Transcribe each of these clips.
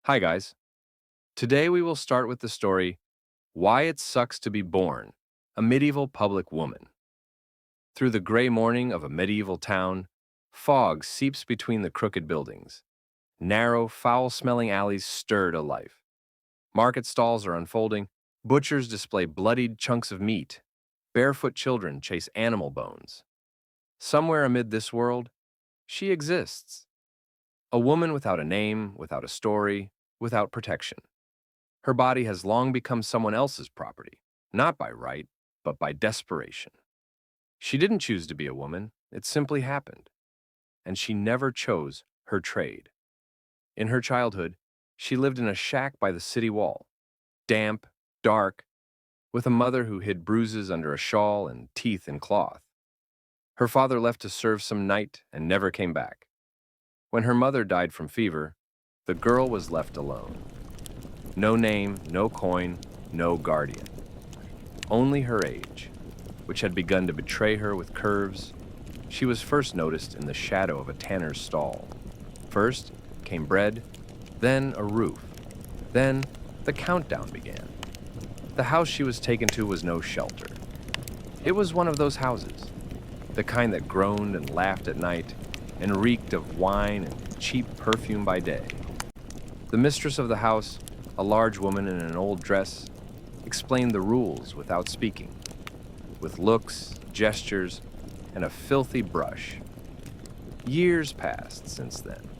Hi, guys. Today we will start with the story Why It Sucks to Be Born, a Medieval Public Woman. Through the gray morning of a medieval town, fog seeps between the crooked buildings. Narrow, foul smelling alleys stir to life. Market stalls are unfolding, butchers display bloodied chunks of meat, barefoot children chase animal bones. Somewhere amid this world, she exists. A woman without a name, without a story, without protection. Her body has long become someone else's property, not by right, but by desperation. She didn't choose to be a woman, it simply happened. And she never chose her trade. In her childhood, she lived in a shack by the city wall, damp, dark, with a mother who hid bruises under a shawl and teeth in cloth. Her father left to serve some night and never came back. When her mother died from fever, the girl was left alone. No name, no coin, no guardian. Only her age, which had begun to betray her with curves. She was first noticed in the shadow of a tanner's stall. First came bread, then a roof. Then the countdown began. The house she was taken to was no shelter. It was one of those houses, the kind that groaned and laughed at night and reeked of wine and cheap perfume by day. The mistress of the house, a large woman in an old dress, explained the rules without speaking, with looks, gestures, and a filthy brush. Years passed since then.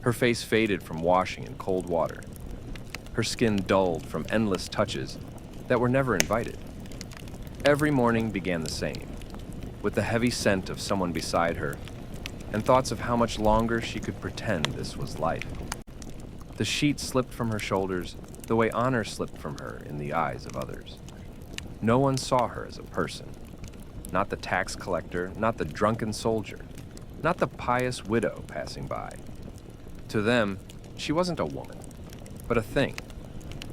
Her face faded from washing in cold water. Her skin dulled from endless touches that were never invited. Every morning began the same, with the heavy scent of someone beside her, and thoughts of how much longer she could pretend this was life. The sheet slipped from her shoulders the way honor slipped from her in the eyes of others. No one saw her as a person. Not the tax collector, not the drunken soldier, not the pious widow passing by. To them, she wasn't a woman, but a thing,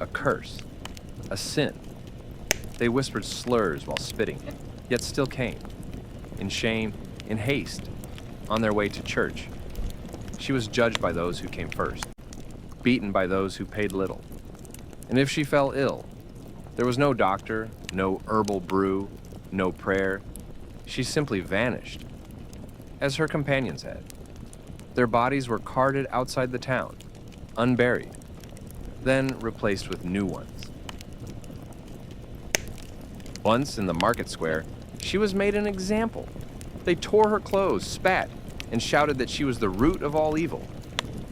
a curse, a sin. They whispered slurs while spitting, yet still came, in shame, in haste, on their way to church. She was judged by those who came first, beaten by those who paid little. And if she fell ill, there was no doctor, no herbal brew, no prayer. She simply vanished, as her companions had. Their bodies were carted outside the town, unburied, then replaced with new ones. Once in the market square, she was made an example. They tore her clothes, spat, and shouted that she was the root of all evil.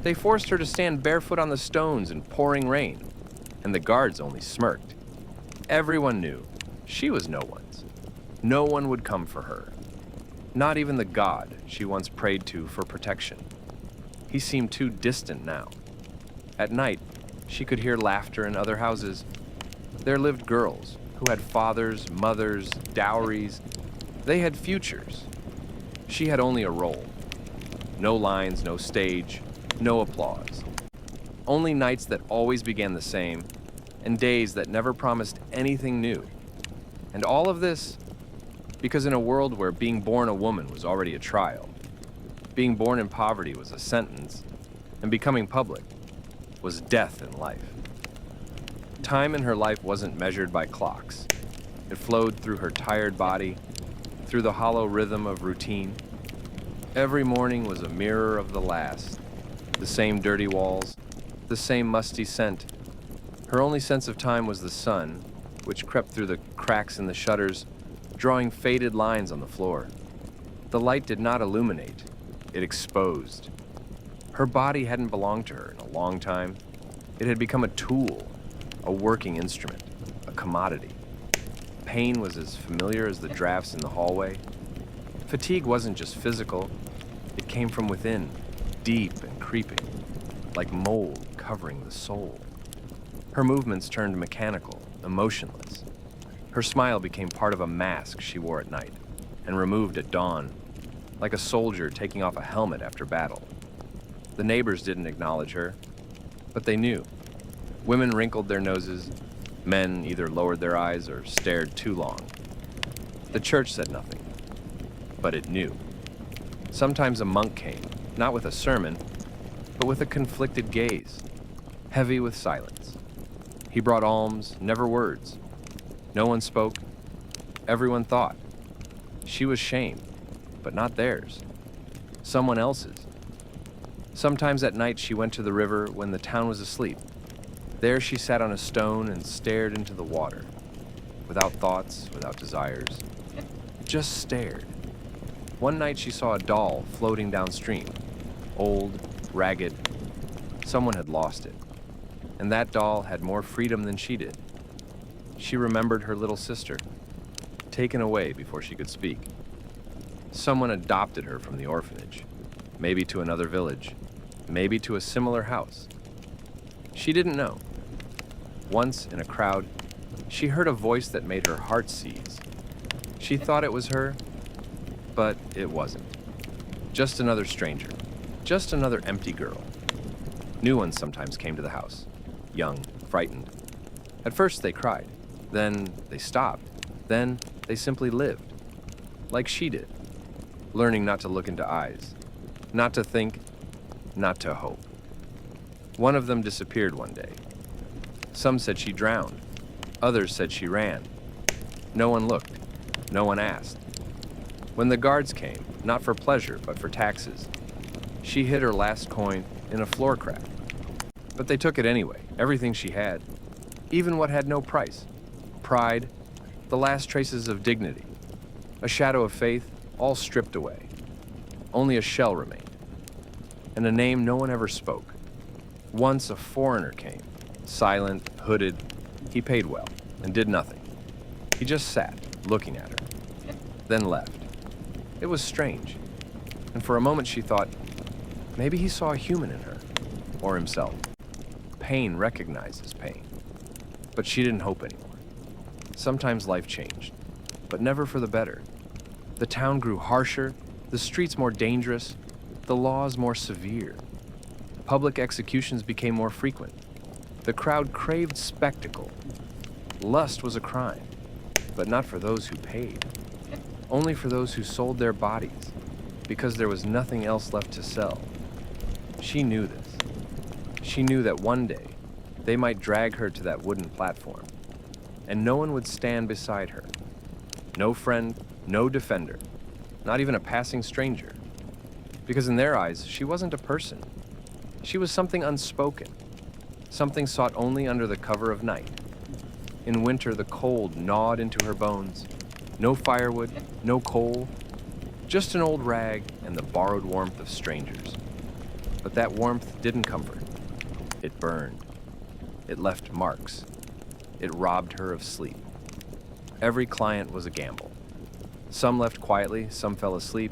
They forced her to stand barefoot on the stones in pouring rain, and the guards only smirked. Everyone knew she was no one's. No one would come for her. Not even the God she once prayed to for protection. He seemed too distant now. At night, she could hear laughter in other houses. There lived girls who had fathers, mothers, dowries. They had futures. She had only a role. No lines, no stage, no applause. Only nights that always began the same, and days that never promised anything new. And all of this because in a world where being born a woman was already a trial, being born in poverty was a sentence, and becoming public was death in life. Time in her life wasn't measured by clocks. It flowed through her tired body, through the hollow rhythm of routine. Every morning was a mirror of the last, the same dirty walls, the same musty scent. Her only sense of time was the sun, which crept through the cracks in the shutters, drawing faded lines on the floor. The light did not illuminate, it exposed. Her body hadn't belonged to her in a long time. It had become a tool, a working instrument, a commodity. Pain was as familiar as the drafts in the hallway. Fatigue wasn't just physical, it came from within, deep and creeping, like mold covering the soul. Her movements turned mechanical, emotionless. Her smile became part of a mask she wore at night and removed at dawn, like a soldier taking off a helmet after battle. The neighbors didn't acknowledge her, but they knew. Women wrinkled their noses, men either lowered their eyes or stared too long. The church said nothing, but it knew. Sometimes a monk came, not with a sermon, but with a conflicted gaze. heavy with silence. He brought alms, never words. No one spoke. Everyone thought. She was shame, but not theirs. Someone else's. Sometimes at night she went to the river when the town was asleep. There she sat on a stone and stared into the water, without thoughts, without desires. Just stared. One night she saw a doll floating downstream, old, ragged. Someone had lost it, and that doll had more freedom than she did. She remembered her little sister, taken away before she could speak. Someone adopted her from the orphanage, maybe to another village, maybe to a similar house. She didn't know. Once, in a crowd, she heard a voice that made her heart seize. She thought it was her, but it wasn't. Just another stranger, just another empty girl. New ones sometimes came to the house, young, frightened. At first they cried, then they stopped, then they simply lived, like she did, learning not to look into eyes, not to think, not to hope. One of them disappeared one day. Some said she drowned, others said she ran. No one looked, no one asked. When the guards came, not for pleasure but for taxes, she hid her last coin in a floor crack. But they took it anyway, everything she had, even what had no price. Pride, the last traces of dignity, a shadow of faith, all stripped away. Only a shell remained, and a name no one ever spoke. Once a foreigner came, silent, hooded. He paid well and did nothing. He just sat, looking at her, then left. It was strange, and for a moment she thought, maybe he saw a human in her, or himself. Pain recognizes pain, but she didn't hope anymore. Sometimes life changed, but never for the better. The town grew harsher, the streets more dangerous, the laws more severe. Public executions became more frequent. The crowd craved spectacle. Lust was a crime, but not for those who paid. Only for those who sold their bodies, because there was nothing else left to sell. She knew this. She knew that one day they might drag her to that wooden platform, and no one would stand beside her. No friend, no defender, not even a passing stranger. Because in their eyes, she wasn't a person. She was something unspoken, something sought only under the cover of night. In winter, the cold gnawed into her bones. No firewood, no coal, just an old rag and the borrowed warmth of strangers. But that warmth didn't comfort. It burned. It left marks. It robbed her of sleep. Every client was a gamble. Some left quietly, some fell asleep.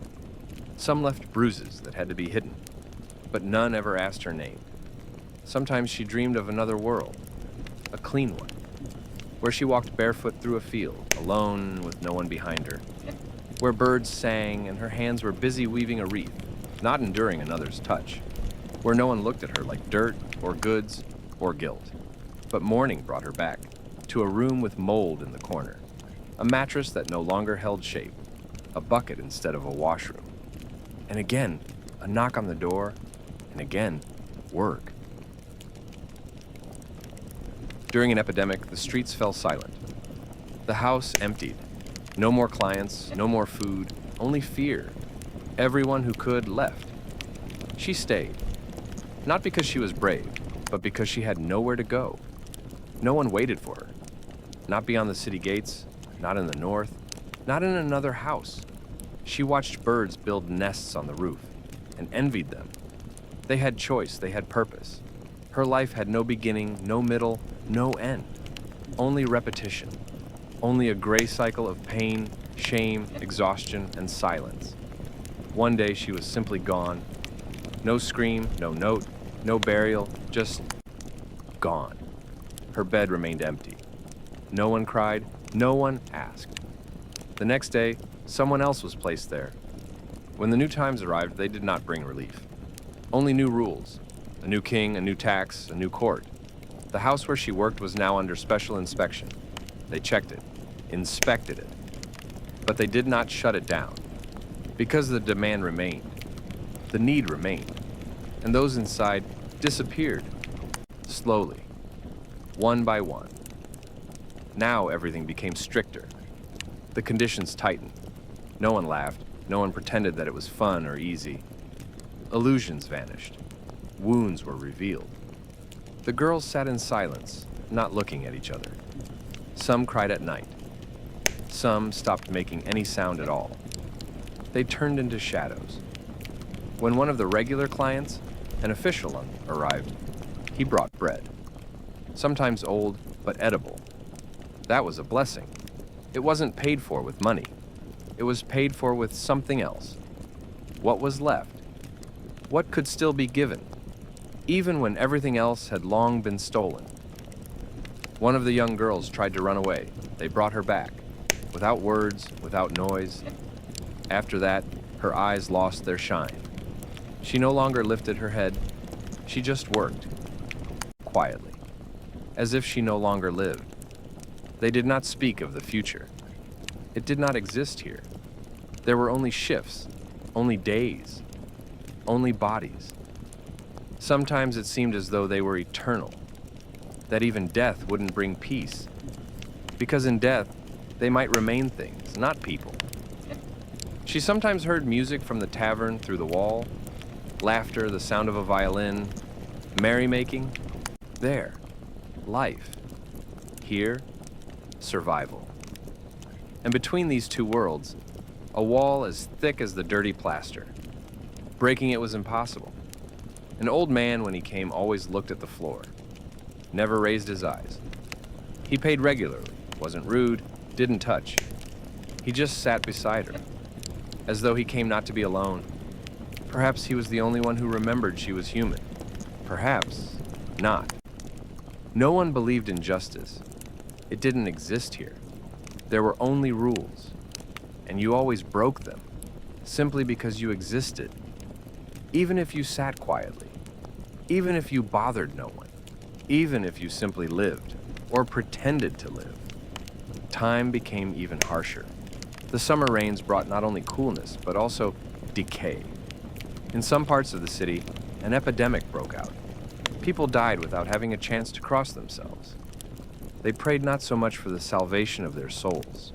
Some left bruises that had to be hidden. But none ever asked her name. Sometimes she dreamed of another world, a clean one, where she walked barefoot through a field, alone with no one behind her, where birds sang and her hands were busy weaving a wreath, not enduring another's touch, where no one looked at her like dirt or goods or guilt. But morning brought her back to a room with mold in the corner, a mattress that no longer held shape, a bucket instead of a washroom. And again, a knock on the door, and again, work. During an epidemic, the streets fell silent. The house emptied. No more clients, no more food, only fear. Everyone who could left. She stayed. Not because she was brave, but because she had nowhere to go. No one waited for her. Not beyond the city gates, not in the north, not in another house. She watched birds build nests on the roof and envied them. They had choice, they had purpose. Her life had no beginning, no middle, no end. Only repetition. Only a gray cycle of pain, shame, exhaustion, and silence. One day she was simply gone. No scream, no note, no burial, just gone. Her bed remained empty. No one cried, no one asked. The next day, someone else was placed there. When the new times arrived, they did not bring relief. Only new rules. A new king, a new tax, a new court. The house where she worked was now under special inspection. They checked it, inspected it, but they did not shut it down. Because the demand remained, the need remained, and those inside disappeared. slowly, one by one. Now everything became stricter. The conditions tightened. No one laughed. No one pretended that it was fun or easy. Illusions vanished. Wounds were revealed. The girls sat in silence, not looking at each other. Some cried at night. Some stopped making any sound at all. They turned into shadows. When one of the regular clients, an official, arrived, he brought bread. Sometimes old, but edible. That was a blessing. It wasn't paid for with money. It was paid for with something else. What was left? What could still be given, even when everything else had long been stolen? One of the young girls tried to run away. They brought her back, without words, without noise. After that, her eyes lost their shine. She no longer lifted her head. She just worked, quietly, as if she no longer lived. They did not speak of the future. It did not exist here. There were only shifts, only days, only bodies. Sometimes it seemed as though they were eternal, that even death wouldn't bring peace, because in death, they might remain things, not people. She sometimes heard music from the tavern through the wall, laughter, the sound of a violin, merrymaking. There, life. Here, survival. And between these two worlds, a wall as thick as the dirty plaster. Breaking it was impossible. An old man, when he came, always looked at the floor, never raised his eyes. He paid regularly, wasn't rude, didn't touch. He just sat beside her, as though he came not to be alone. Perhaps he was the only one who remembered she was human. Perhaps not. No one believed in justice. It didn't exist here. There were only rules, and you always broke them, simply because you existed. Even if you sat quietly, even if you bothered no one, even if you simply lived, or pretended to live. Time became even harsher. The summer rains brought not only coolness, but also decay. In some parts of the city, an epidemic broke out. People died without having a chance to cross themselves. They prayed not so much for the salvation of their souls,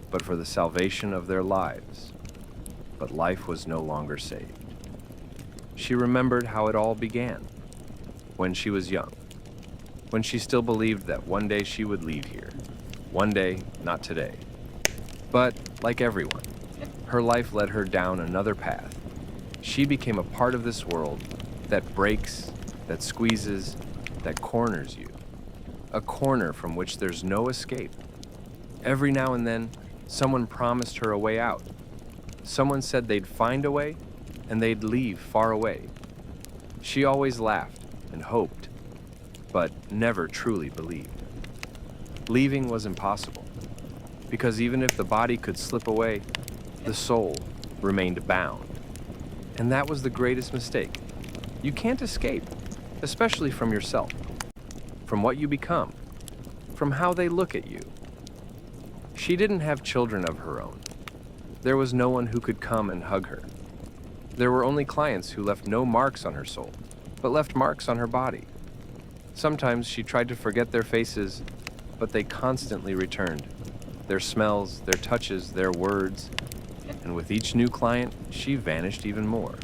but for the salvation of their lives. But life was no longer saved. She remembered how it all began, when she was young, when she still believed that one day she would leave here. One day, not today. But, like everyone, her life led her down another path. She became a part of this world that breaks, that squeezes, that corners you. A corner from which there's no escape. Every now and then, someone promised her a way out. Someone said they'd find a way, and they'd leave far away. She always laughed and hoped, but never truly believed. Leaving was impossible, because even if the body could slip away, the soul remained bound. And that was the greatest mistake. You can't escape, especially from yourself, from what you become, from how they look at you. She didn't have children of her own. There was no one who could come and hug her. There were only clients who left no marks on her soul, but left marks on her body. Sometimes she tried to forget their faces, but they constantly returned. Their smells, their touches, their words. And with each new client, she vanished even more.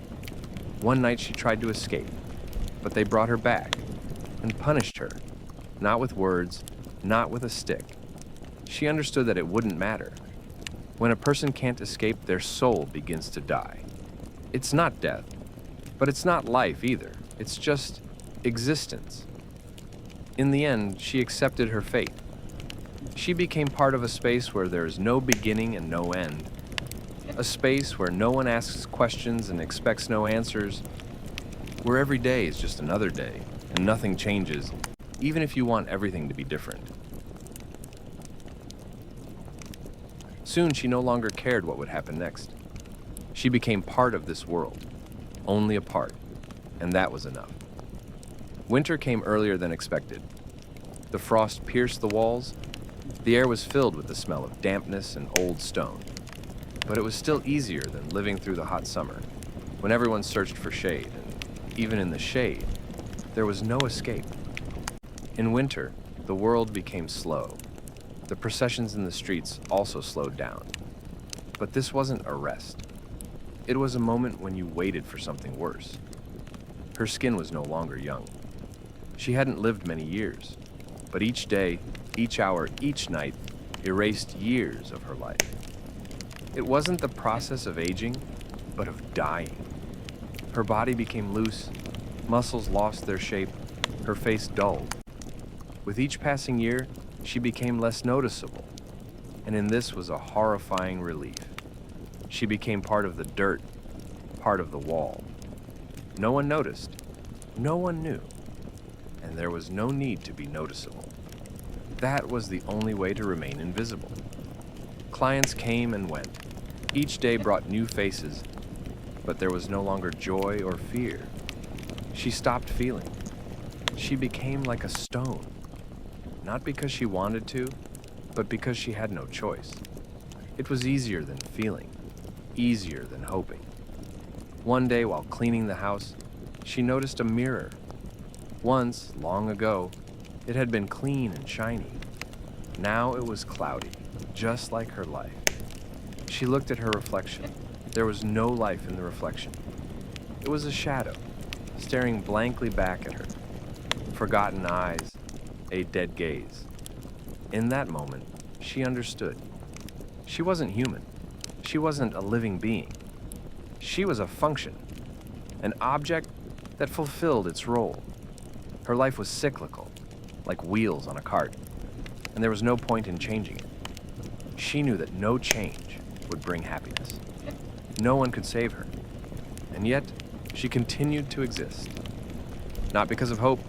One night she tried to escape, but they brought her back and punished her, not with words, not with a stick. She understood that it wouldn't matter. When a person can't escape, their soul begins to die. It's not death, but it's not life either. It's just existence. In the end, she accepted her fate. She became part of a space where there is no beginning and no end. A space where no one asks questions and expects no answers. Where every day is just another day and nothing changes, even if you want everything to be different. Soon she no longer cared what would happen next. She became part of this world, only a part, and that was enough. Winter came earlier than expected. The frost pierced the walls. The air was filled with the smell of dampness and old stone. But it was still easier than living through the hot summer, when everyone searched for shade, and even in the shade, there was no escape. In winter, the world became slow. The processions in the streets also slowed down. But this wasn't a rest. It was a moment when you waited for something worse. Her skin was no longer young. She hadn't lived many years, but each day, each hour, each night erased years of her life. It wasn't the process of aging, but of dying. Her body became loose, muscles lost their shape, her face dulled. With each passing year, she became less noticeable, and in this was a horrifying relief. She became part of the dirt, part of the wall. No one noticed, no one knew, and there was no need to be noticeable. That was the only way to remain invisible. Clients came and went. Each day brought new faces, but there was no longer joy or fear. She stopped feeling. She became like a stone, not because she wanted to, but because she had no choice. It was easier than feeling, easier than hoping. One day while cleaning the house, she noticed a mirror. Once, long ago, it had been clean and shiny. Now it was cloudy, just like her life. She looked at her reflection. There was no life in the reflection. It was a shadow, staring blankly back at her. Forgotten eyes, a dead gaze. In that moment, she understood. She wasn't human. She wasn't a living being. She was a function, an object that fulfilled its role. Her life was cyclical, like wheels on a cart, and there was no point in changing it. She knew that no change would bring happiness. No one could save her, and yet she continued to exist. Not because of hope,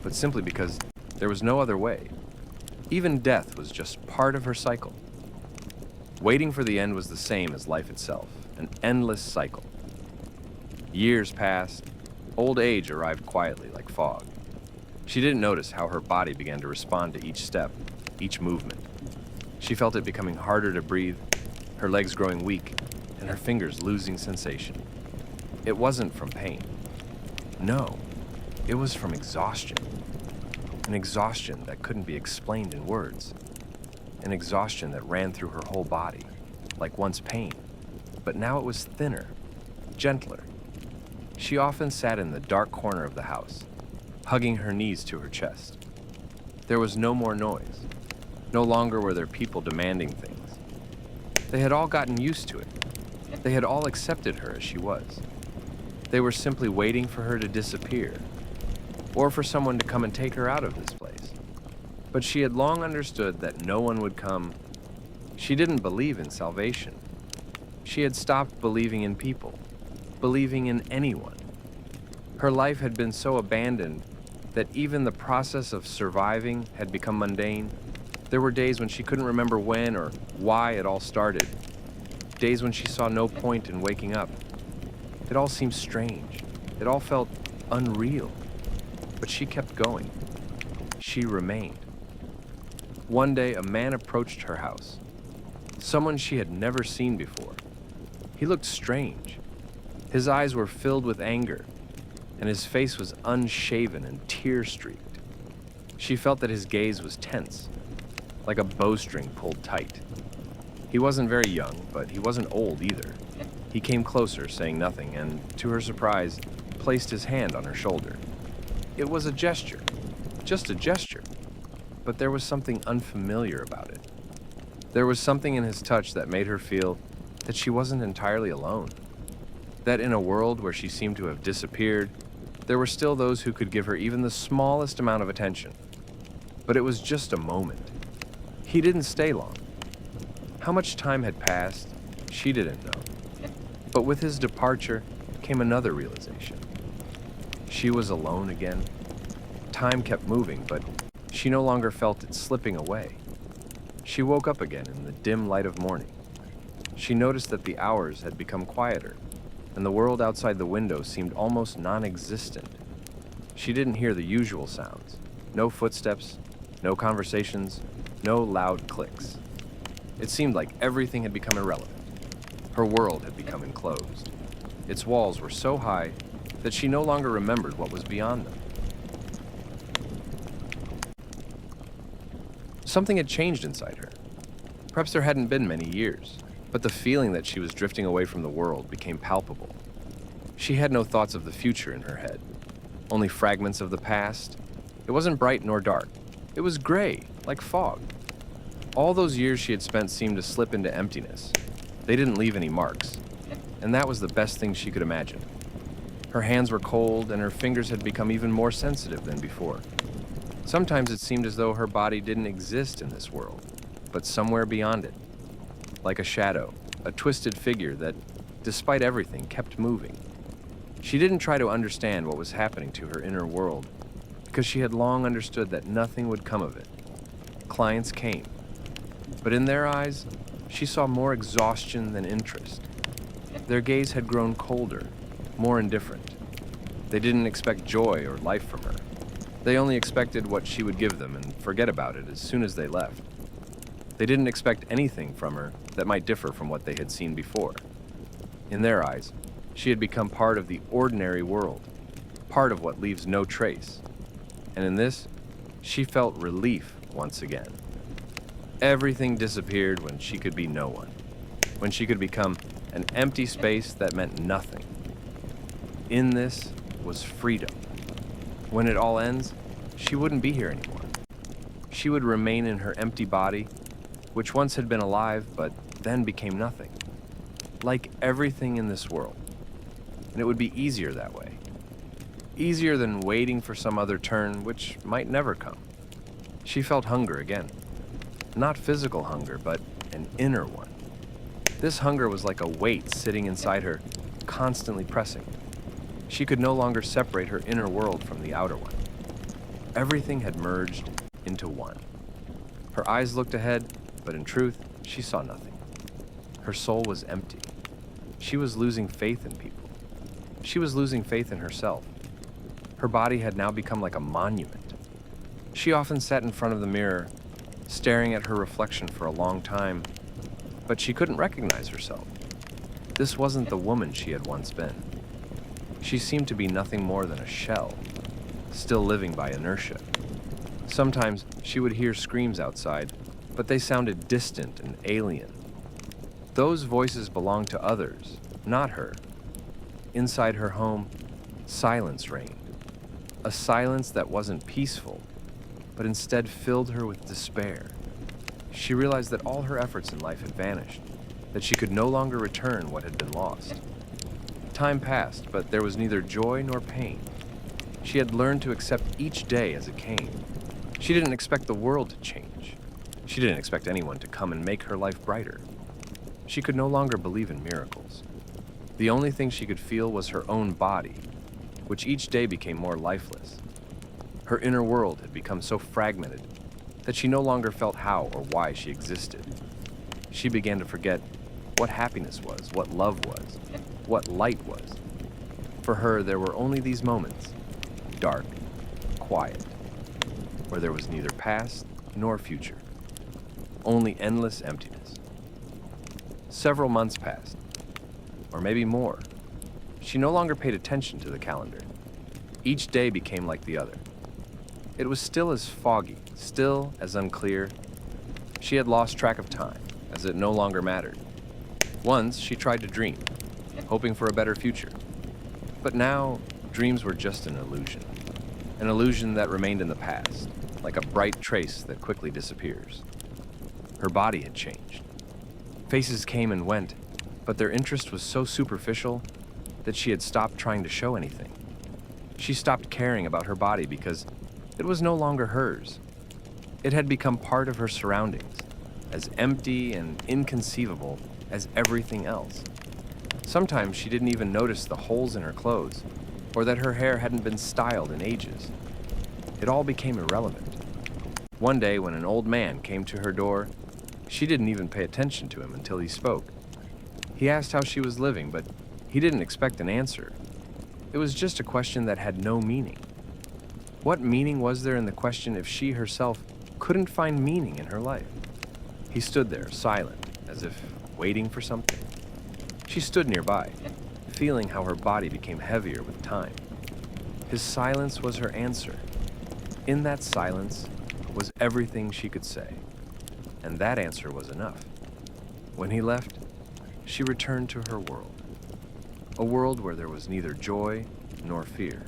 but simply because there was no other way. Even death was just part of her cycle. Waiting for the end was the same as life itself, an endless cycle. Years passed. Old age arrived quietly like fog. She didn't notice how her body began to respond to each step, each movement. She felt it becoming harder to breathe, her legs growing weak, and her fingers losing sensation. It wasn't from pain. No, it was from exhaustion. An exhaustion that couldn't be explained in words. An exhaustion that ran through her whole body, like once pain, but now it was thinner, gentler. She often sat in the dark corner of the house, hugging her knees to her chest. There was no more noise. No longer were there people demanding things. They had all gotten used to it. They had all accepted her as she was. They were simply waiting for her to disappear, or for someone to come and take her out of this place. But she had long understood that no one would come. She didn't believe in salvation. She had stopped believing in people, believing in anyone. Her life had been so abandoned that even the process of surviving had become mundane. There were days when she couldn't remember when or why it all started. Days when she saw no point in waking up. It all seemed strange. It all felt unreal. But she kept going. She remained. One day, a man approached her house. Someone she had never seen before. He looked strange. His eyes were filled with anger, and his face was unshaven and tear-streaked. She felt that his gaze was tense, like a bowstring pulled tight. He wasn't very young, but he wasn't old either. He came closer, saying nothing, and, to her surprise, placed his hand on her shoulder. It was a gesture, just a gesture, but there was something unfamiliar about it. There was something in his touch that made her feel that she wasn't entirely alone. That in a world where she seemed to have disappeared, there were still those who could give her even the smallest amount of attention. But it was just a moment. He didn't stay long. How much time had passed, she didn't know. But with his departure came another realization. She was alone again. Time kept moving, but she no longer felt it slipping away. She woke up again in the dim light of morning. She noticed that the hours had become quieter, and the world outside the window seemed almost non-existent. She didn't hear the usual sounds. No footsteps, no conversations, no loud clicks. It seemed like everything had become irrelevant. Her world had become enclosed. Its walls were so high that she no longer remembered what was beyond them. Something had changed inside her. Perhaps there hadn't been many years, but the feeling that she was drifting away from the world became palpable. She had no thoughts of the future in her head, only fragments of the past. It wasn't bright nor dark. It was gray, like fog. All those years she had spent seemed to slip into emptiness. They didn't leave any marks, and that was the best thing she could imagine. Her hands were cold, and her fingers had become even more sensitive than before. Sometimes it seemed as though her body didn't exist in this world, but somewhere beyond it. Like a shadow, a twisted figure that, despite everything, kept moving. She didn't try to understand what was happening to her inner world, because she had long understood that nothing would come of it. Clients came, but in their eyes, she saw more exhaustion than interest. Their gaze had grown colder, more indifferent. They didn't expect joy or life from her. They only expected what she would give them and forget about it as soon as they left. They didn't expect anything from her that might differ from what they had seen before. In their eyes, she had become part of the ordinary world, part of what leaves no trace. And in this, she felt relief once again. Everything disappeared when she could be no one, when she could become an empty space that meant nothing. In this was freedom. When it all ends, she wouldn't be here anymore. She would remain in her empty body, which once had been alive but then became nothing. Like everything in this world. And it would be easier that way. Easier than waiting for some other turn, which might never come. She felt hunger again. Not physical hunger, but an inner one. This hunger was like a weight sitting inside her, constantly pressing. She could no longer separate her inner world from the outer one. Everything had merged into one. Her eyes looked ahead, but in truth, she saw nothing. Her soul was empty. She was losing faith in people. She was losing faith in herself. Her body had now become like a monument. She often sat in front of the mirror, staring at her reflection for a long time, but she couldn't recognize herself. This wasn't the woman she had once been. She seemed to be nothing more than a shell, still living by inertia. Sometimes she would hear screams outside, but they sounded distant and alien. Those voices belonged to others, not her. Inside her home, silence reigned. A silence that wasn't peaceful, but instead filled her with despair. She realized that all her efforts in life had vanished, that she could no longer return what had been lost. Time passed, but there was neither joy nor pain. She had learned to accept each day as it came. She didn't expect the world to change. She didn't expect anyone to come and make her life brighter. She could no longer believe in miracles. The only thing she could feel was her own body, which each day became more lifeless. Her inner world had become so fragmented that she no longer felt how or why she existed. She began to forget what happiness was, what love was, what light was. For her, there were only these moments, dark, quiet, where there was neither past nor future, only endless emptiness. Several months passed, or maybe more. She no longer paid attention to the calendar. Each day became like the other. It was still as foggy, still as unclear. She had lost track of time, as it no longer mattered. Once, she tried to dream, hoping for a better future. But now, dreams were just an illusion that remained in the past, like a bright trace that quickly disappears. Her body had changed. Faces came and went, but their interest was so superficial that she had stopped trying to show anything. She stopped caring about her body because it was no longer hers. It had become part of her surroundings, as empty and inconceivable as everything else. Sometimes she didn't even notice the holes in her clothes, or that her hair hadn't been styled in ages. It all became irrelevant. One day, when an old man came to her door, she didn't even pay attention to him until he spoke. He asked how she was living, but he didn't expect an answer. It was just a question that had no meaning. What meaning was there in the question if she herself couldn't find meaning in her life? He stood there, silent, as if waiting for something. She stood nearby, feeling how her body became heavier with time. His silence was her answer. In that silence, was everything she could say, and that answer was enough. When he left, she returned to her world, a world where there was neither joy nor fear,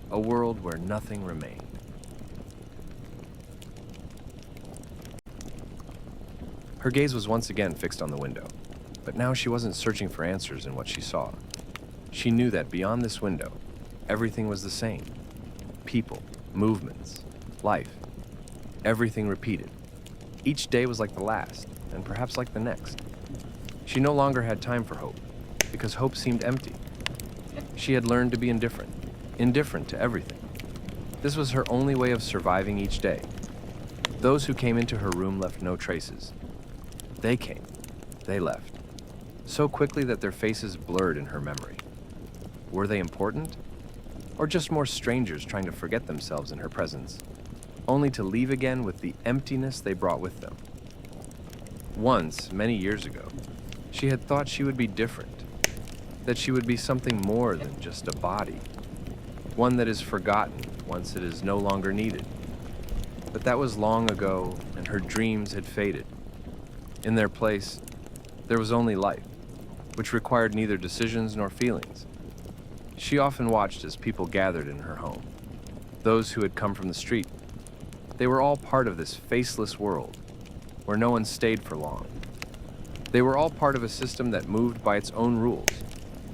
a world where nothing remained. Her gaze was once again fixed on the window, but now she wasn't searching for answers in what she saw. She knew that beyond this window, everything was the same. People, movements, life, everything repeated. Each day was like the last, and perhaps like the next. She no longer had time for hope, because hope seemed empty. She had learned to be indifferent to everything. This was her only way of surviving each day. Those who came into her room left no traces. They came, they left, so quickly that their faces blurred in her memory. Were they important? Or just more strangers trying to forget themselves in her presence, only to leave again with the emptiness they brought with them? Once, many years ago, she had thought she would be different, that she would be something more than just a body, one that is forgotten once it is no longer needed. But that was long ago, and her dreams had faded. In their place, there was only life, which required neither decisions nor feelings. She often watched as people gathered in her home. Those who had come from the street, they were all part of this faceless world, where no one stayed for long. They were all part of a system that moved by its own rules,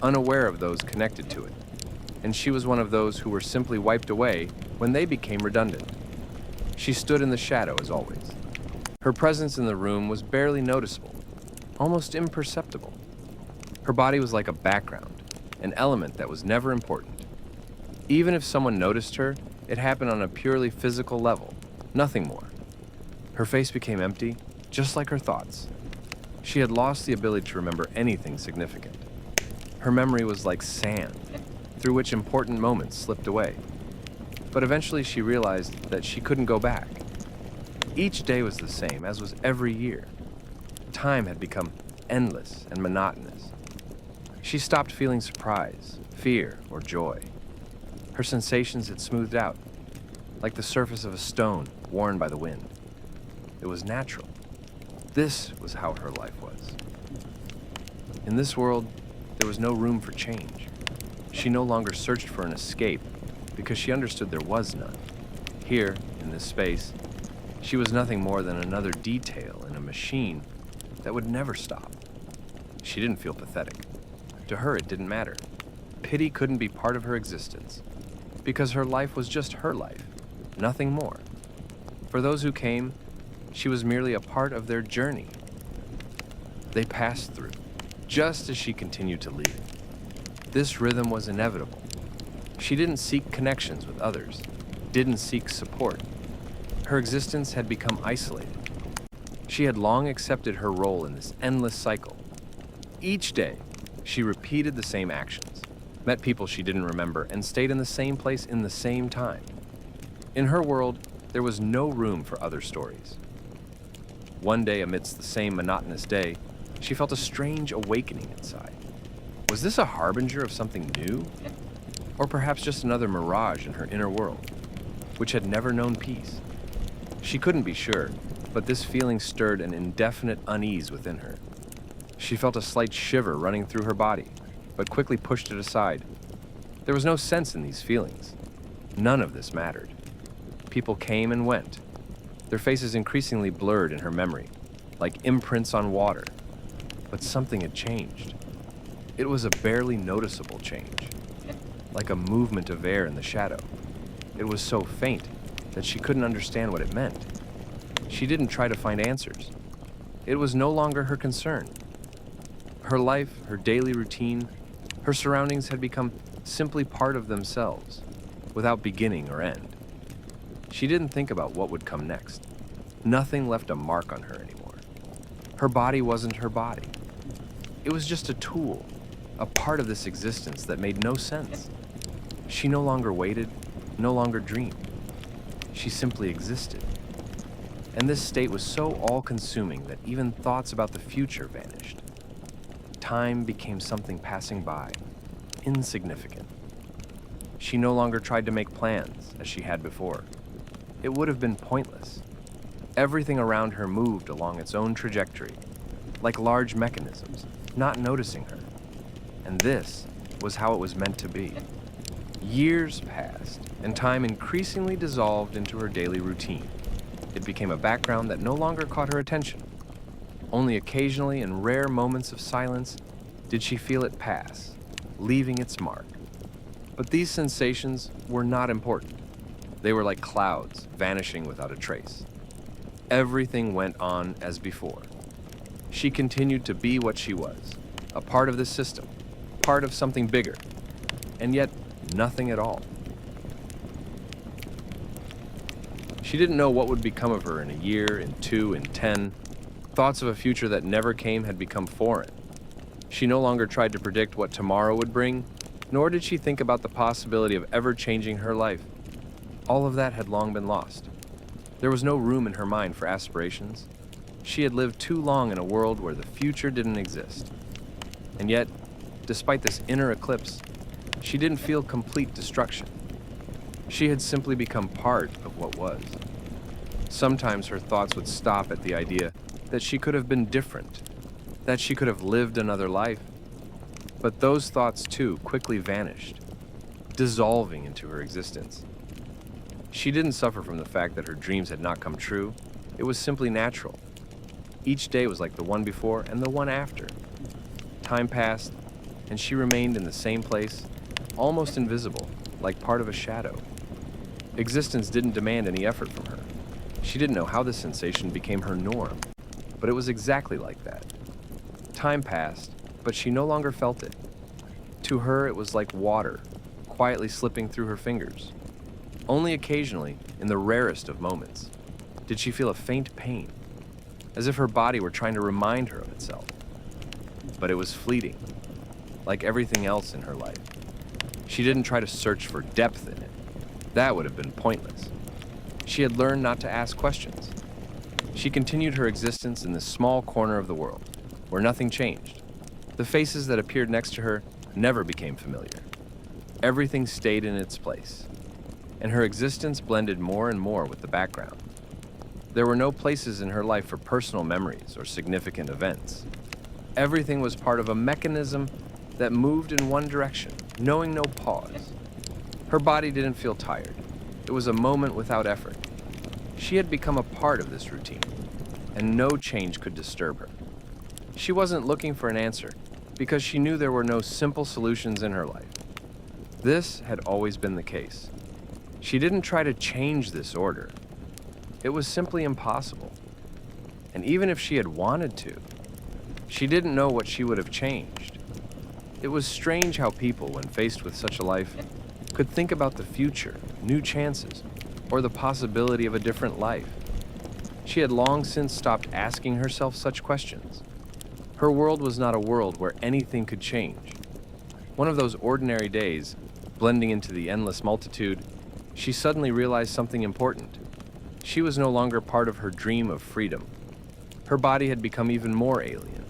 unaware of those connected to it. And she was one of those who were simply wiped away when they became redundant. She stood in the shadow as always. Her presence in the room was barely noticeable, almost imperceptible. Her body was like a background, an element that was never important. Even if someone noticed her, it happened on a purely physical level, nothing more. Her face became empty, just like her thoughts. She had lost the ability to remember anything significant. Her memory was like sand, through which important moments slipped away. But eventually she realized that she couldn't go back. Each day was the same, as was every year. Time had become endless and monotonous. She stopped feeling surprise, fear, or joy. Her sensations had smoothed out, like the surface of a stone worn by the wind. It was natural. This was how her life was. In this world, there was no room for change. She no longer searched for an escape because she understood there was none. Here, in this space, she was nothing more than another detail in a machine that would never stop. She didn't feel pathetic. To her, it didn't matter. Pity couldn't be part of her existence because her life was just her life, nothing more. For those who came, she was merely a part of their journey. They passed through, just as she continued to leave. This rhythm was inevitable. She didn't seek connections with others, didn't seek support. Her existence had become isolated. She had long accepted her role in this endless cycle. Each day, she repeated the same actions, met people she didn't remember, and stayed in the same place in the same time. In her world, there was no room for other stories. One day, amidst the same monotonous day, she felt a strange awakening inside. Was this a harbinger of something new? Or perhaps just another mirage in her inner world, which had never known peace? She couldn't be sure, but this feeling stirred an indefinite unease within her. She felt a slight shiver running through her body, but quickly pushed it aside. There was no sense in these feelings. None of this mattered. People came and went, their faces increasingly blurred in her memory, like imprints on water. But something had changed. It was a barely noticeable change, like a movement of air in the shadow. It was so faint that she couldn't understand what it meant. She didn't try to find answers. It was no longer her concern. Her life, her daily routine, her surroundings had become simply part of themselves, without beginning or end. She didn't think about what would come next. Nothing left a mark on her anymore. Her body wasn't her body. It was just a tool, a part of this existence that made no sense. She no longer waited, no longer dreamed. She simply existed. And this state was so all-consuming that even thoughts about the future vanished. Time became something passing by, insignificant. She no longer tried to make plans as she had before. it would have been pointless. Everything around her moved along its own trajectory, like large mechanisms, not noticing her. And this was how it was meant to be. Years passed, and time increasingly dissolved into her daily routine. It became a background that no longer caught her attention. Only occasionally, in rare moments of silence, did she feel it pass, leaving its mark. But these sensations were not important. They were like clouds, vanishing without a trace. Everything went on as before. She continued to be what she was, a part of the system, part of something bigger, and yet nothing at all. She didn't know what would become of her in a year, in 2, in 10. Thoughts of a future that never came had become foreign. She no longer tried to predict what tomorrow would bring, nor did she think about the possibility of ever changing her life. All of that had long been lost. There was no room in her mind for aspirations. She had lived too long in a world where the future didn't exist. And yet, despite this inner eclipse, she didn't feel complete destruction. She had simply become part of what was. Sometimes her thoughts would stop at the idea that she could have been different, that she could have lived another life. But those thoughts, too, quickly vanished, dissolving into her existence. She didn't suffer from the fact that her dreams had not come true. It was simply natural. Each day was like the one before and the one after. Time passed, and she remained in the same place, almost invisible, like part of a shadow. Existence didn't demand any effort from her. She didn't know how this sensation became her norm, but it was exactly like that. Time passed, but she no longer felt it. To her, it was like water, quietly slipping through her fingers. Only occasionally, in the rarest of moments, did she feel a faint pain, as if her body were trying to remind her of itself. But it was fleeting, like everything else in her life. She didn't try to search for depth in it. That would have been pointless. She had learned not to ask questions. She continued her existence in this small corner of the world, where nothing changed. The faces that appeared next to her never became familiar. Everything stayed in its place, and her existence blended more and more with the background. There were no places in her life for personal memories or significant events. Everything was part of a mechanism that moved in one direction, knowing no pause. Her body didn't feel tired. It was a moment without effort. She had become a part of this routine, and no change could disturb her. She wasn't looking for an answer, because she knew there were no simple solutions in her life. This had always been the case. She didn't try to change this order. It was simply impossible. And even if she had wanted to, she didn't know what she would have changed. It was strange how people, when faced with such a life, could think about the future, new chances, or the possibility of a different life. She had long since stopped asking herself such questions. Her world was not a world where anything could change. One of those ordinary days, blending into the endless multitude, she suddenly realized something important. She was no longer part of her dream of freedom. Her body had become even more alien.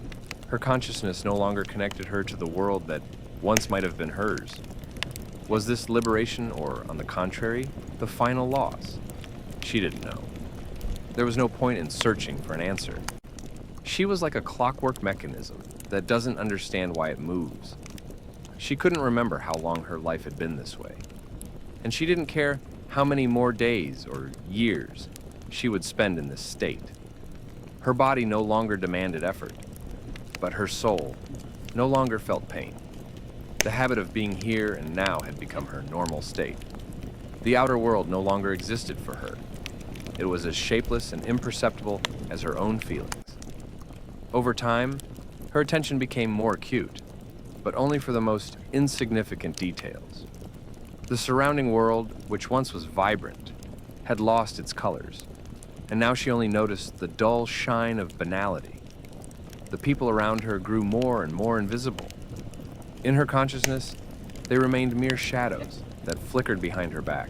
Her consciousness no longer connected her to the world that once might have been hers. Was this liberation, or, on the contrary, the final loss? She didn't know. There was no point in searching for an answer. She was like a clockwork mechanism that doesn't understand why it moves. She couldn't remember how long her life had been this way. And she didn't care how many more days or years she would spend in this state. Her body no longer demanded effort, but her soul no longer felt pain. The habit of being here and now had become her normal state. The outer world no longer existed for her. It was as shapeless and imperceptible as her own feelings. Over time, her attention became more acute, but only for the most insignificant details. The surrounding world, which once was vibrant, had lost its colors, and now she only noticed the dull shine of banality. The people around her grew more and more invisible. In her consciousness, they remained mere shadows that flickered behind her back.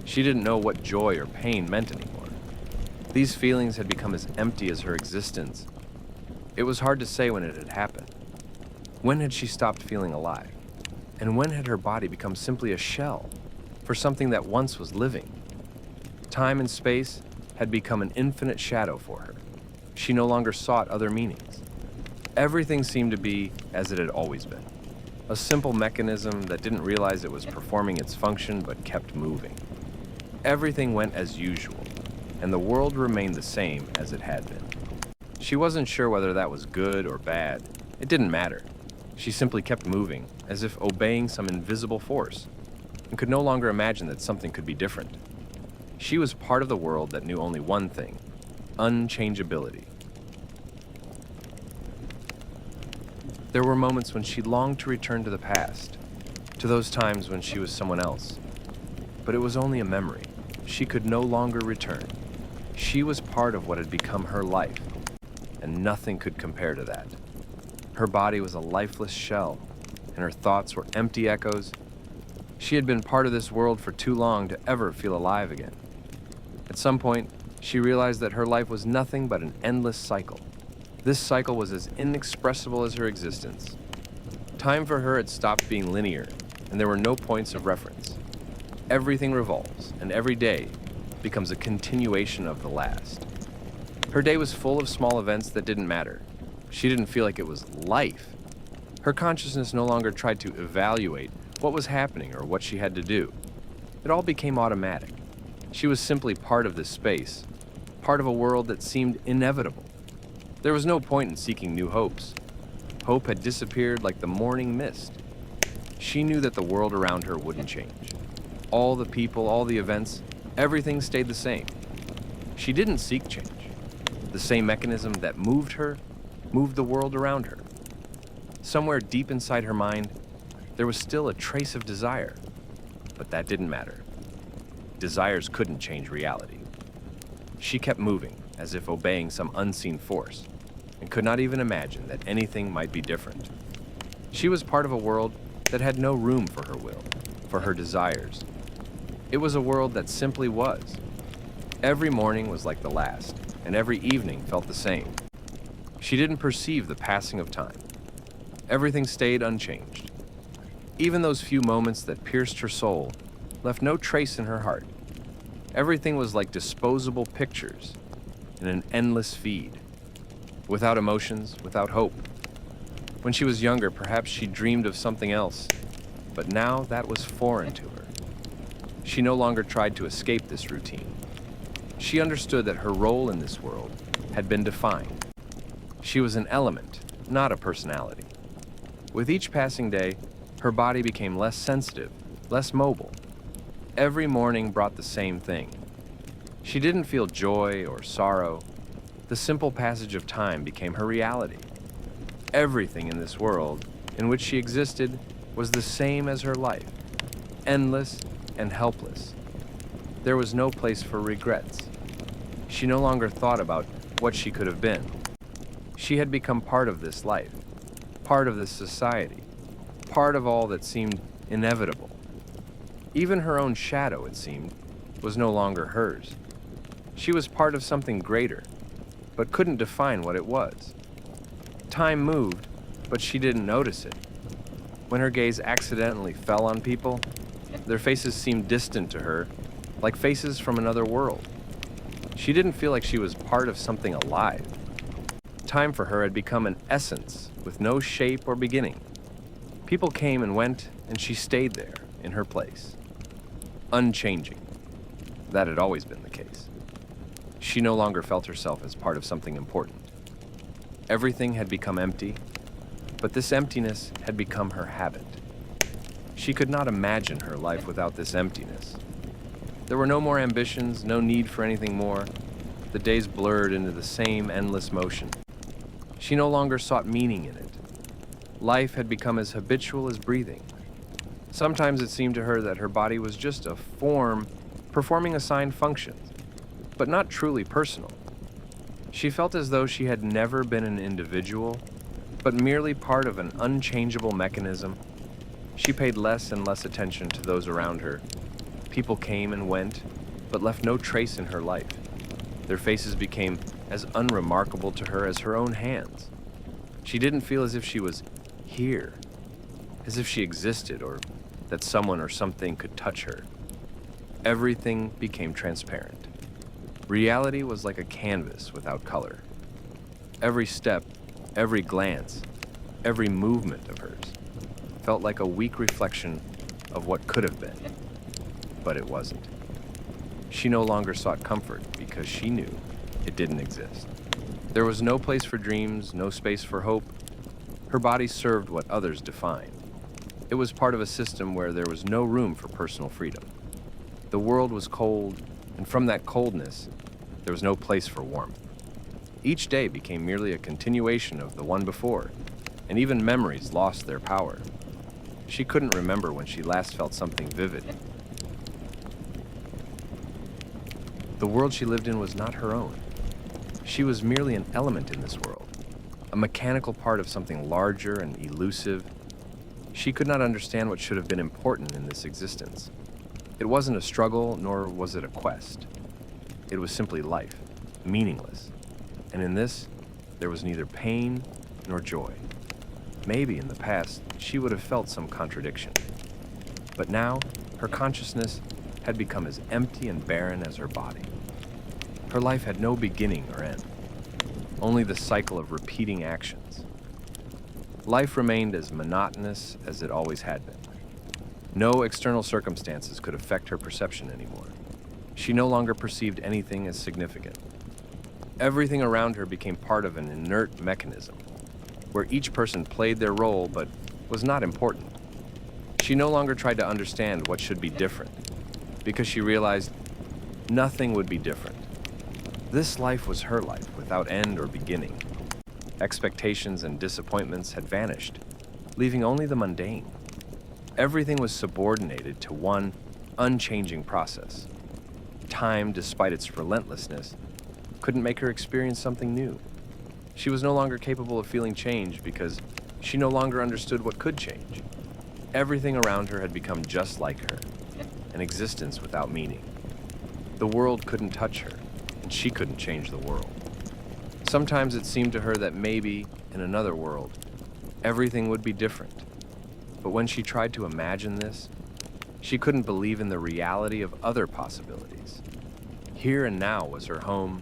She didn't know what joy or pain meant anymore. These feelings had become as empty as her existence. It was hard to say when it had happened. When had she stopped feeling alive? And when had her body become simply a shell for something that once was living? Time and space had become an infinite shadow for her. She no longer sought other meanings. Everything seemed to be as it had always been. A simple mechanism that didn't realize it was performing its function but kept moving. Everything went as usual, and the world remained the same as it had been. She wasn't sure whether that was good or bad. It didn't matter. She simply kept moving, as if obeying some invisible force, and could no longer imagine that something could be different. She was part of the world that knew only one thing: unchangeability. There were moments when she longed to return to the past, to those times when she was someone else. But it was only a memory. She could no longer return. She was part of what had become her life, and nothing could compare to that. Her body was a lifeless shell, and her thoughts were empty echoes. She had been part of this world for too long to ever feel alive again. At some point, she realized that her life was nothing but an endless cycle. This cycle was as inexpressible as her existence. Time for her had stopped being linear, and there were no points of reference. Everything revolves, and every day becomes a continuation of the last. Her day was full of small events that didn't matter. She didn't feel like it was life. Her consciousness no longer tried to evaluate what was happening or what she had to do. It all became automatic. She was simply part of this space, part of a world that seemed inevitable. There was no point in seeking new hopes. Hope had disappeared like the morning mist. She knew that the world around her wouldn't change. All the people, all the events, everything stayed the same. She didn't seek change. The same mechanism that moved her moved the world around her. Somewhere deep inside her mind, there was still a trace of desire, but that didn't matter. Desires couldn't change reality. She kept moving, as if obeying some unseen force, and could not even imagine that anything might be different. She was part of a world that had no room for her will, for her desires. It was a world that simply was. Every morning was like the last, and every evening felt the same. She didn't perceive the passing of time. Everything stayed unchanged. Even those few moments that pierced her soul left no trace in her heart. Everything was like disposable pictures in an endless feed, without emotions, without hope. When she was younger, perhaps she dreamed of something else, but now that was foreign to her. She no longer tried to escape this routine. She understood that her role in this world had been defined. She was an element, not a personality. With each passing day, her body became less sensitive, less mobile. Every morning brought the same thing. She didn't feel joy or sorrow. The simple passage of time became her reality. Everything in this world in which she existed was the same as her life, endless and helpless. There was no place for regrets. She no longer thought about what she could have been. She had become part of this life, part of this society, part of all that seemed inevitable. Even her own shadow, it seemed, was no longer hers. She was part of something greater, but couldn't define what it was. Time moved, but she didn't notice it. When her gaze accidentally fell on people, their faces seemed distant to her, like faces from another world. She didn't feel like she was part of something alive. Time for her had become an essence with no shape or beginning. People came and went, and she stayed there, in her place. Unchanging. That had always been the case. She no longer felt herself as part of something important. Everything had become empty, but this emptiness had become her habit. She could not imagine her life without this emptiness. There were no more ambitions, no need for anything more. The days blurred into the same endless motion. She no longer sought meaning in it. Life had become as habitual as breathing. Sometimes it seemed to her that her body was just a form performing assigned functions, but not truly personal. She felt as though she had never been an individual, but merely part of an unchangeable mechanism. She paid less and less attention to those around her. People came and went, but left no trace in her life. Their faces became as unremarkable to her as her own hands. She didn't feel as if she was here, as if she existed, or that someone or something could touch her. Everything became transparent. Reality was like a canvas without color. Every step, every glance, every movement of hers felt like a weak reflection of what could have been, but it wasn't. She no longer sought comfort because she knew it didn't exist. There was no place for dreams, no space for hope. Her body served what others defined. It was part of a system where there was no room for personal freedom. The world was cold, and from that coldness, there was no place for warmth. Each day became merely a continuation of the one before, and even memories lost their power. She couldn't remember when she last felt something vivid. The world she lived in was not her own. She was merely an element in this world, a mechanical part of something larger and elusive. She could not understand what should have been important in this existence. It wasn't a struggle, nor was it a quest. It was simply life, meaningless. And in this, there was neither pain nor joy. Maybe in the past, she would have felt some contradiction. But now, her consciousness had become as empty and barren as her body. Her life had no beginning or end, only the cycle of repeating actions. Life remained as monotonous as it always had been. No external circumstances could affect her perception anymore. She no longer perceived anything as significant. Everything around her became part of an inert mechanism, where each person played their role but was not important. She no longer tried to understand what should be different, because she realized nothing would be different. This life was her life, without end or beginning. Expectations and disappointments had vanished, leaving only the mundane. Everything was subordinated to one unchanging process. Time, despite its relentlessness, couldn't make her experience something new. She was no longer capable of feeling change because she no longer understood what could change. Everything around her had become just like her, an existence without meaning. The world couldn't touch her, and she couldn't change the world. Sometimes it seemed to her that maybe, in another world, everything would be different. But when she tried to imagine this, she couldn't believe in the reality of other possibilities. Here and now was her home,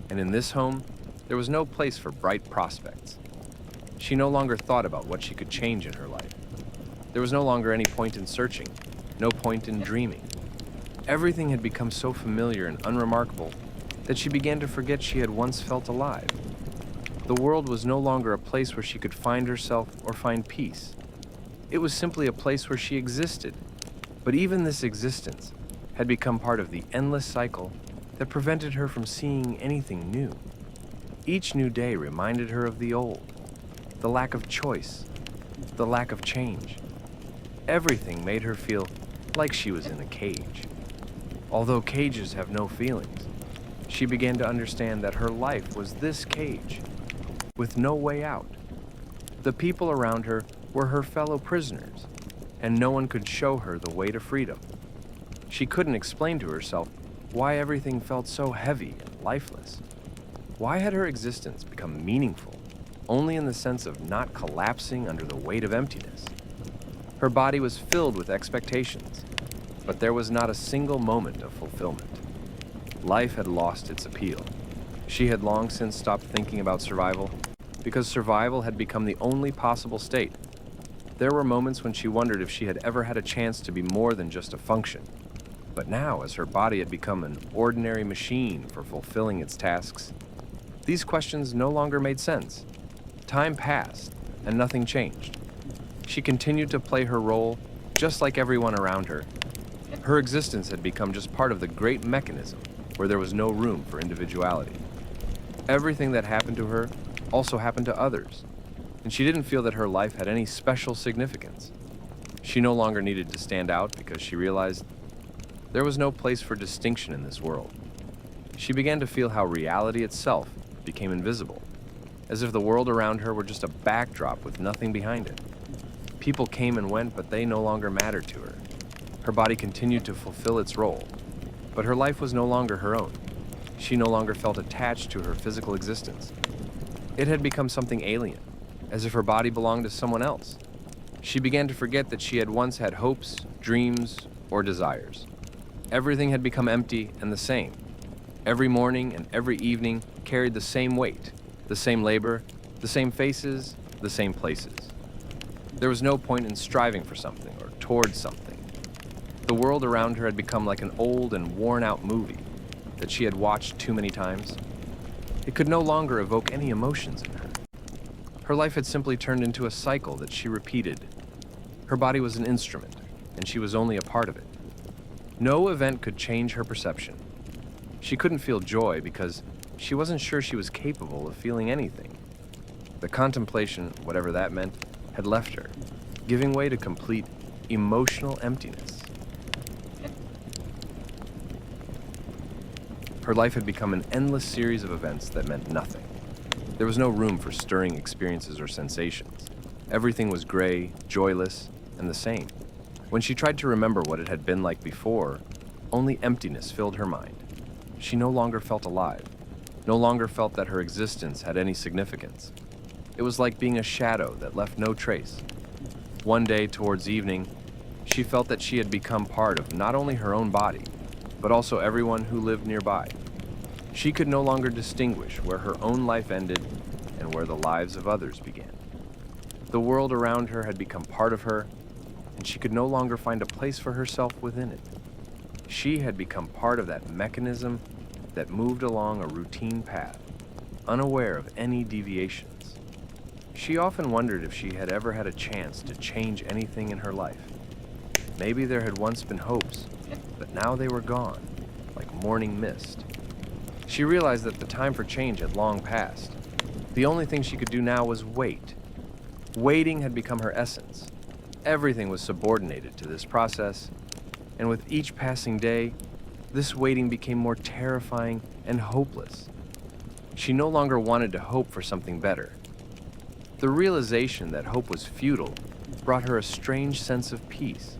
and in this home, there was no place for bright prospects. She no longer thought about what she could change in her life. There was no longer any point in searching, no point in dreaming. Everything had become so familiar and unremarkable that she began to forget she had once felt alive. The world was no longer a place where she could find herself or find peace. It was simply a place where she existed. But even this existence had become part of the endless cycle that prevented her from seeing anything new. Each new day reminded her of the old, the lack of choice, the lack of change. Everything made her feel like she was in a cage. Although cages have no feelings, she began to understand that her life was this cage, with no way out. The people around her were her fellow prisoners, and no one could show her the way to freedom. She couldn't explain to herself why everything felt so heavy and lifeless. Why had her existence become meaningful only in the sense of not collapsing under the weight of emptiness? Her body was filled with expectations, but there was not a single moment of fulfillment. Life had lost its appeal. She had long since stopped thinking about survival because survival had become the only possible state. There were moments when she wondered if she had ever had a chance to be more than just a function. But now, as her body had become an ordinary machine for fulfilling its tasks, these questions no longer made sense. Time passed, and nothing changed. She continued to play her role just like everyone around her. Her existence had become just part of the great mechanism where there was no room for individuality. Everything that happened to her also happened to others, and she didn't feel that her life had any special significance. She no longer needed to stand out because she realized there was no place for distinction in this world. She began to feel how reality itself became invisible, as if the world around her were just a backdrop with nothing behind it. People came and went, but they no longer mattered to her. Her body continued to fulfill its role, but her life was no longer her own. She no longer felt attached to her physical existence. It had become something alien, as if her body belonged to someone else. She began to forget that she had once had hopes, dreams, or desires. Everything had become empty and the same. Every morning and every evening carried the same weight, the same labor, the same faces, the same places. There was no point in striving for something or towards something. The world around her had become like an old and worn-out movie that she had watched too many times. It could no longer evoke any emotions in her. Her life had simply turned into a cycle that she repeated. Her body was an instrument, and she was only a part of it. No event could change her perception. She couldn't feel joy because she wasn't sure she was capable of feeling anything. The contemplation, whatever that meant, had left her, giving way to complete emotional emptiness. Her life had become an endless series of events that meant nothing. There was no room for stirring experiences or sensations. Everything was gray, joyless, and the same. When she tried to remember what it had been like before, only emptiness filled her mind. She no longer felt alive, no longer felt that her existence had any significance. It was like being a shadow that left no trace. One day, towards evening, she felt that she had become part of not only her own body, but also everyone who lived nearby. She could no longer distinguish where her own life ended and where the lives of others began. The world around her had become part of her, and she could no longer find a place for herself within it. She had become part of that mechanism that moved along a routine path, unaware of any deviations. She often wondered if she had ever had a chance to change anything in her life. Maybe there had once been hopes, but now they were gone, like morning mist. She realized that the time for change had long passed. The only thing she could do now was wait. Waiting had become her essence. Everything was subordinated to this process, and with each passing day, this waiting became more terrifying and hopeless. She no longer wanted to hope for something better. The realization that hope was futile brought her a strange sense of peace.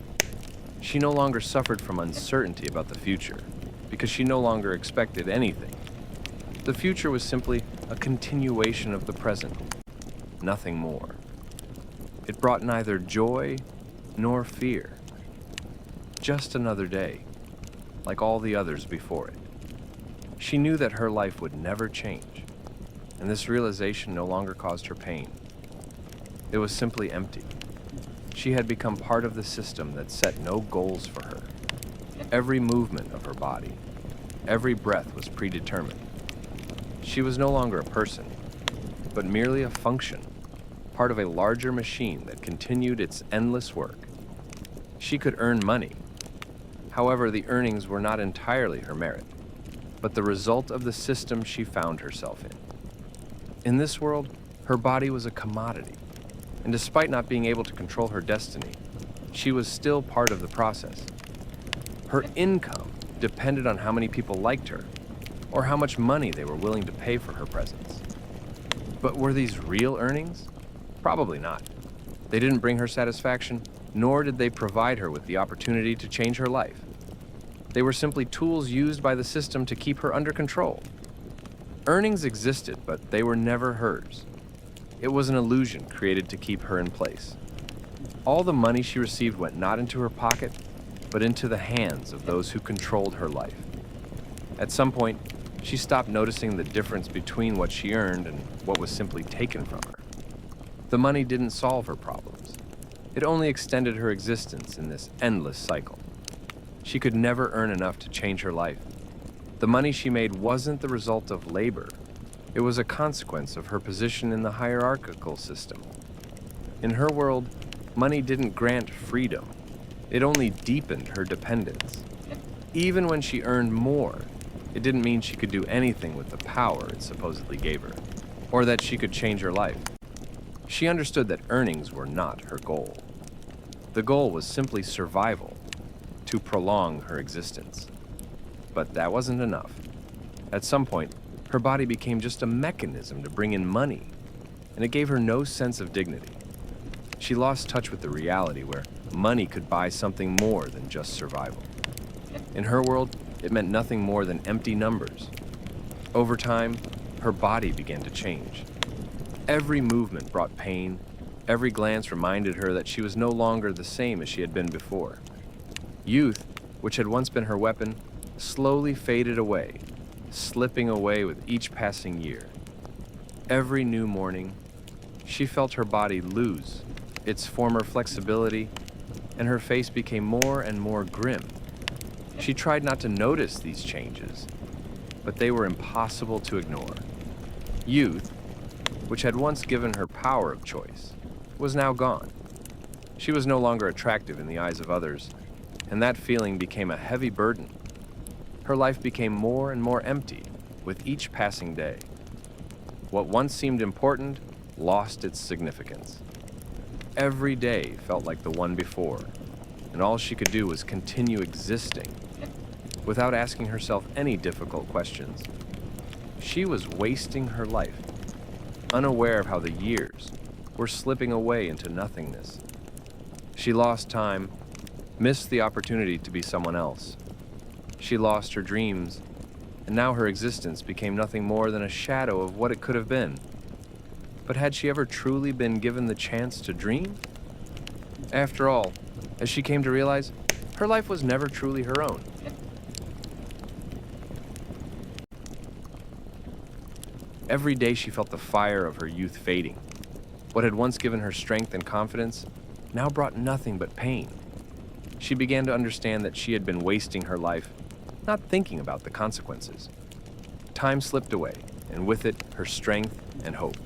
She no longer suffered from uncertainty about the future, because she no longer expected anything. The future was simply a continuation of the present, nothing more. It brought neither joy nor fear. Just another day, like all the others before it. She knew that her life would never change, and this realization no longer caused her pain. It was simply empty. She had become part of the system that set no goals for her. Every movement of her body, every breath was predetermined. She was no longer a person, but merely a function, part of a larger machine that continued its endless work. She could earn money. However, the earnings were not entirely her merit, but the result of the system she found herself in. In this world, her body was a commodity, and despite not being able to control her destiny, she was still part of the process. Her income depended on how many people liked her, or how much money they were willing to pay for her presence. But were these real earnings? Probably not. They didn't bring her satisfaction, nor did they provide her with the opportunity to change her life. They were simply tools used by the system to keep her under control. Earnings existed, but they were never hers. It was an illusion created to keep her in place. All the money she received went not into her pocket, but into the hands of those who controlled her life. At some point, she stopped noticing the difference between what she earned and what was simply taken from her. The money didn't solve her problems. It only extended her existence in this endless cycle. She could never earn enough to change her life. The money she made wasn't the result of labor. It was a consequence of her position in the hierarchical system. In her world, money didn't grant freedom. It only deepened her dependence. Even when she earned more, it didn't mean she could do anything with the power it supposedly gave her, or that she could change her life. She understood that earnings were not her goal. The goal was simply survival, to prolong her existence. But that wasn't enough. At some point, her body became just a mechanism to bring in money, and it gave her no sense of dignity. She lost touch with the reality where money could buy something more than just survival. In her world, it meant nothing more than empty numbers. Over time, her body began to change. Every movement brought pain. Every glance reminded her that she was no longer the same as she had been before. Youth which had once been her weapon, slowly faded away, slipping away with each passing year. Every new morning, she felt her body lose its former flexibility, and her face became more and more grim. She tried not to notice these changes, but they were impossible to ignore. Youth, which had once given her power of choice, was now gone. She was no longer attractive in the eyes of others, and that feeling became a heavy burden. Her life became more and more empty with each passing day. What once seemed important lost its significance. Every day felt like the one before, and all she could do was continue existing without asking herself any difficult questions. She was wasting her life, unaware of how the years were slipping away into nothingness. She lost time, missed the opportunity to be someone else. She lost her dreams, and now her existence became nothing more than a shadow of what it could have been. But had she ever truly been given the chance to dream? After all, as she came to realize, her life was never truly her own. Every day she felt the fire of her youth fading. What had once given her strength and confidence now brought nothing but pain. She began to understand that she had been wasting her life, not thinking about the consequences. Time slipped away, and with it, her strength and hope.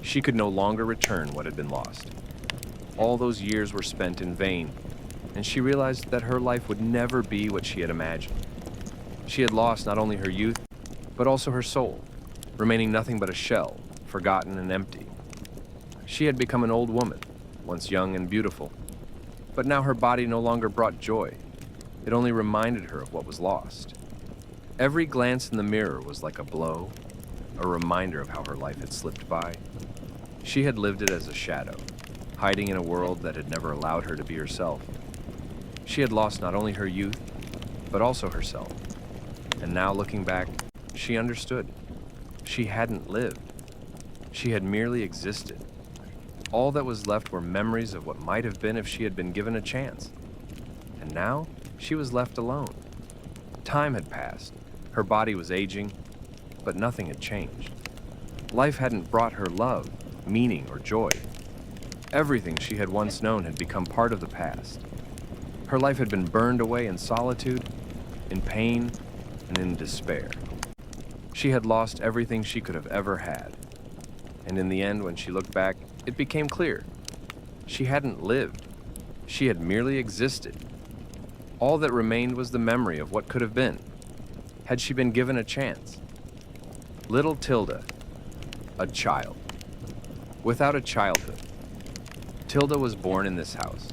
She could no longer return what had been lost. All those years were spent in vain, and she realized that her life would never be what she had imagined. She had lost not only her youth, but also her soul, remaining nothing but a shell, forgotten and empty. She had become an old woman, once young and beautiful, but now her body no longer brought joy. It only reminded her of what was lost. Every glance in the mirror was like a blow, a reminder of how her life had slipped by. She had lived it as a shadow, hiding in a world that had never allowed her to be herself. She had lost not only her youth, but also herself. And now looking back, she understood. She hadn't lived. She had merely existed. All that was left were memories of what might have been if she had been given a chance. And now, she was left alone. Time had passed. Her body was aging, but nothing had changed. Life hadn't brought her love, meaning, or joy. Everything she had once known had become part of the past. Her life had been burned away in solitude, in pain, and in despair. She had lost everything she could have ever had. And in the end, when she looked back, it became clear. She hadn't lived. She had merely existed. All that remained was the memory of what could have been, had she been given a chance. Little Tilda, a child. Without a childhood. Tilda was born in this house,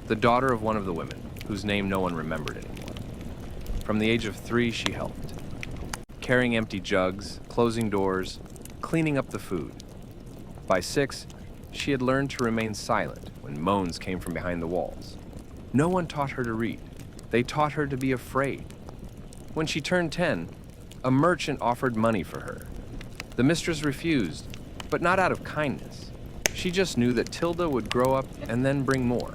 the daughter of one of the women, whose name no one remembered anymore. From the age of 3, she helped, carrying empty jugs, closing doors, cleaning up the food. By 6, she had learned to remain silent when moans came from behind the walls. No one taught her to read. They taught her to be afraid. When she turned 10, a merchant offered money for her. The mistress refused, but not out of kindness. She just knew that Tilda would grow up and then bring more.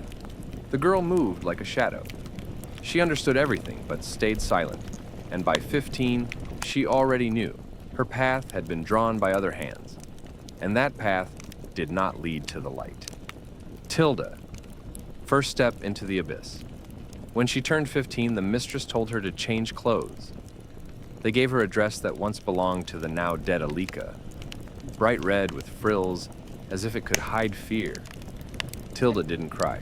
The girl moved like a shadow. She understood everything but stayed silent, and by 15, she already knew her path had been drawn by other hands, and that path did not lead to the light. Tilda, first step into the abyss. When she turned 15, the mistress told her to change clothes. They gave her a dress that once belonged to the now dead Alika, bright red with frills as if it could hide fear. Tilda didn't cry.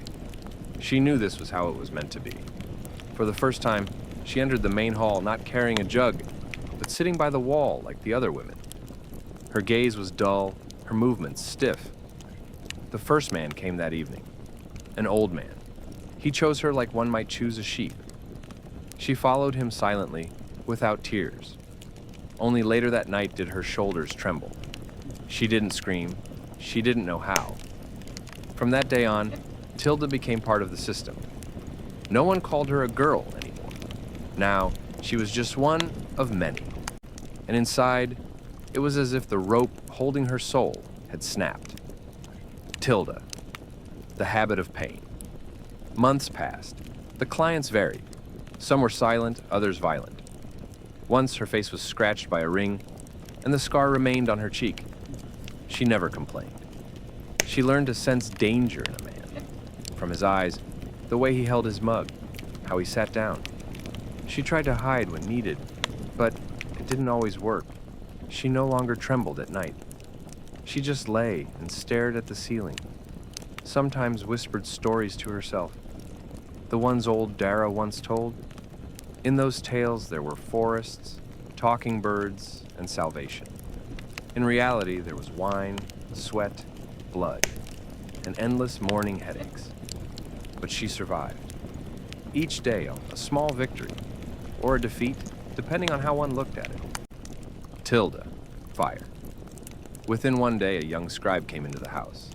She knew this was how it was meant to be. For the first time, she entered the main hall not carrying a jug, but sitting by the wall like the other women. Her gaze was dull, her movements stiff. The first man came that evening, an old man. He chose her like one might choose a sheep. She followed him silently, without tears. Only later that night did her shoulders tremble. She didn't scream. She didn't know how. From that day on, Tilda became part of the system. No one called her a girl anymore. Now, she was just one of many. And inside, it was as if the rope holding her soul had snapped. Tilda, the habit of pain. Months passed. The clients varied. Some were silent, others violent. Once her face was scratched by a ring, and the scar remained on her cheek. She never complained. She learned to sense danger in a man. From his eyes, the way he held his mug, how he sat down. She tried to hide when needed, but it didn't always work. She no longer trembled at night. She just lay and stared at the ceiling, sometimes whispered stories to herself, the ones old Dara once told. In those tales there were forests, talking birds, and salvation. In reality, there was wine, sweat, blood, and endless morning headaches. But she survived. Each day, a small victory, or a defeat, depending on how one looked at it. Tilda, fire. Within one day, a young scribe came into the house.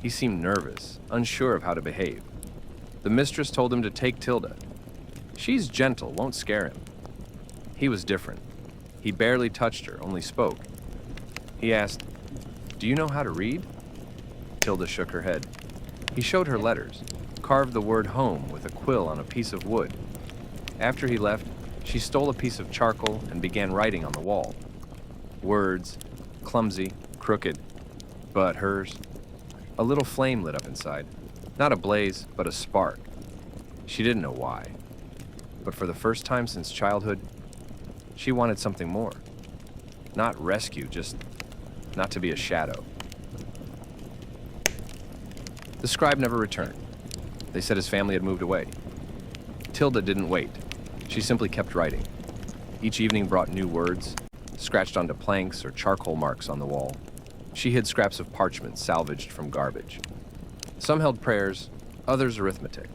He seemed nervous, unsure of how to behave. The mistress told him to take Tilda. She's gentle, won't scare him. He was different. He barely touched her, only spoke. He asked, "Do you know how to read?" Tilda shook her head. He showed her letters, carved the word home with a quill on a piece of wood. After he left, she stole a piece of charcoal and began writing on the wall. Words, clumsy, crooked, but hers. A little flame lit up inside. Not a blaze, but a spark. She didn't know why. But for the first time since childhood, she wanted something more. Not rescue, just not to be a shadow. The scribe never returned. They said his family had moved away. Tilda didn't wait. She simply kept writing. Each evening brought new words, scratched onto planks or charcoal marks on the wall. She hid scraps of parchment salvaged from garbage. Some held prayers, others arithmetic.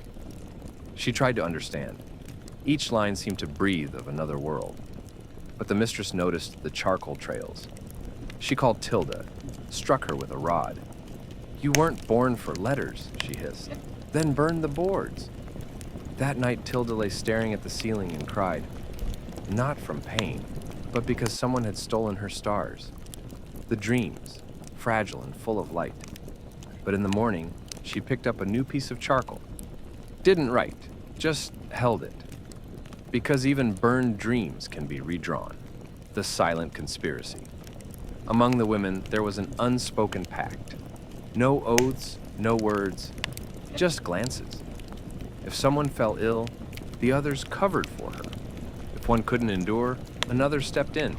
She tried to understand. Each line seemed to breathe of another world. But the mistress noticed the charcoal trails. She called Tilda, struck her with a rod. "You weren't born for letters," she hissed. "Then burn the boards." That night, Tilda lay staring at the ceiling and cried, not from pain, but because someone had stolen her stars. The dreams, fragile and full of light. But in the morning, she picked up a new piece of charcoal. Didn't write, just held it. Because even burned dreams can be redrawn. The silent conspiracy. Among the women, there was an unspoken pact. No oaths, no words, just glances. If someone fell ill, the others covered for her. If one couldn't endure, another stepped in.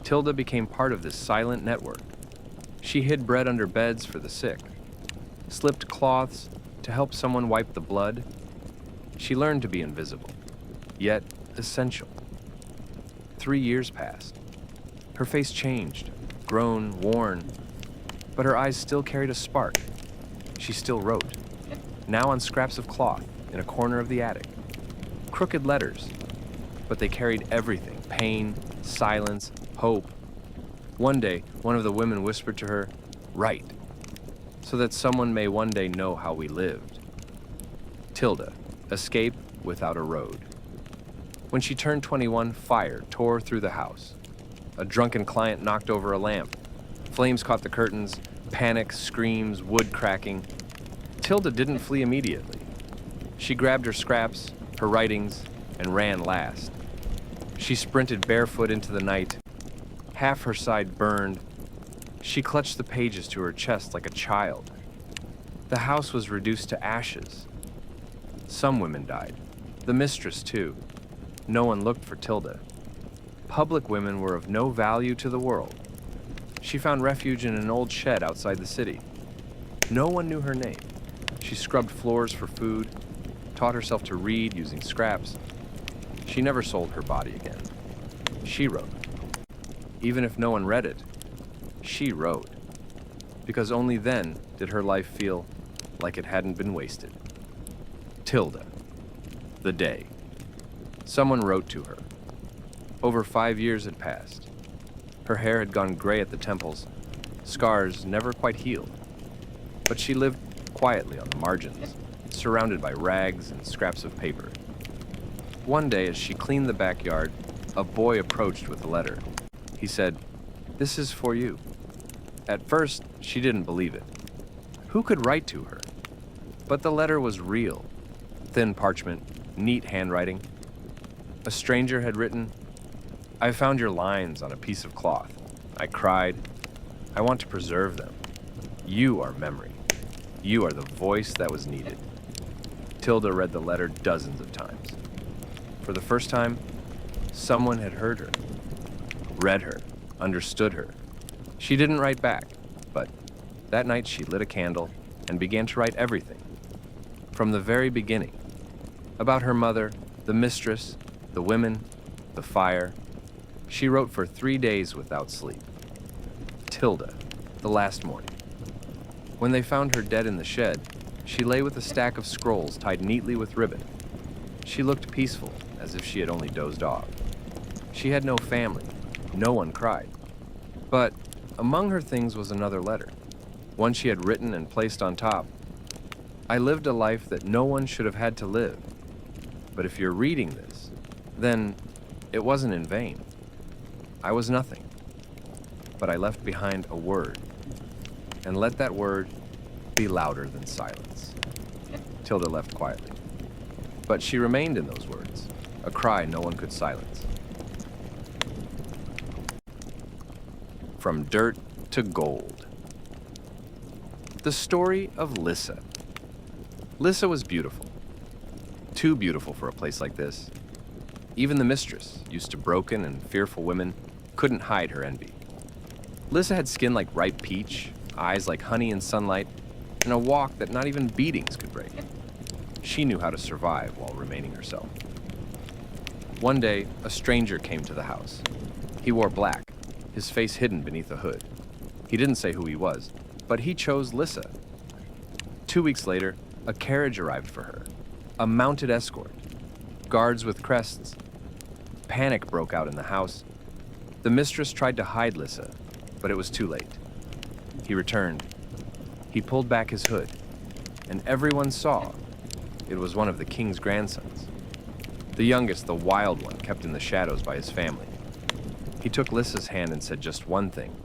Tilda became part of this silent network. She hid bread under beds for the sick, slipped cloths to help someone wipe the blood. She learned to be invisible, yet essential. 3 years passed. Her face changed, grown, worn, but her eyes still carried a spark. She still wrote, now on scraps of cloth in a corner of the attic. Crooked letters, but they carried everything: pain, silence, hope. One day, one of the women whispered to her, "Write, so that someone may one day know how we lived." Tilda, escape without a road. When she turned 21, fire tore through the house. A drunken client knocked over a lamp. Flames caught the curtains, panic, screams, wood cracking. Tilda didn't flee immediately. She grabbed her scraps, her writings, and ran last. She sprinted barefoot into the night. Half her side burned. She clutched the pages to her chest like a child. The house was reduced to ashes. Some women died. The mistress, too. No one looked for Tilda. Public women were of no value to the world. She found refuge in an old shed outside the city. No one knew her name. She scrubbed floors for food, taught herself to read using scraps. She never sold her body again. She wrote. Even if no one read it, she wrote. Because only then did her life feel like it hadn't been wasted. Tilda. The day. Someone wrote to her. Over 5 years had passed. Her hair had gone gray at the temples, scars never quite healed. But she lived quietly on the margins, surrounded by rags and scraps of paper. One day, as she cleaned the backyard, a boy approached with a letter. He said, "This is for you." At first, she didn't believe it. Who could write to her? But the letter was real. Thin parchment, neat handwriting. A stranger had written, "I found your lines on a piece of cloth. I cried. I want to preserve them. You are memory. You are the voice that was needed." Tilda read the letter dozens of times. For the first time, someone had heard her, read her, understood her. She didn't write back, but that night she lit a candle and began to write everything. From the very beginning. About her mother, the mistress, the women, the fire. She wrote for 3 days without sleep. Tilda, the last morning. When they found her dead in the shed, she lay with a stack of scrolls tied neatly with ribbon. She looked peaceful, as if she had only dozed off. She had no family. No one cried. But among her things was another letter, one she had written and placed on top. "I lived a life that no one should have had to live. But if you're reading this, then it wasn't in vain. I was nothing. But I left behind a word, and let that word be louder than silence." Tilda left quietly. But she remained in those words, a cry no one could silence. From dirt to gold. The story of Lissa. Lissa was beautiful. Too beautiful for a place like this. Even the mistress, used to broken and fearful women, couldn't hide her envy. Lissa had skin like ripe peach, eyes like honey in sunlight, and a walk that not even beatings could break. She knew how to survive while remaining herself. One day, a stranger came to the house. He wore black, his face hidden beneath a hood. He didn't say who he was, but he chose Lissa. 2 weeks later, a carriage arrived for her, a mounted escort, guards with crests. Panic broke out in the house. The mistress tried to hide Lissa, but it was too late. He returned. He pulled back his hood, and everyone saw it was one of the king's grandsons. The youngest, the wild one, kept in the shadows by his family. He took Lissa's hand and said just one thing.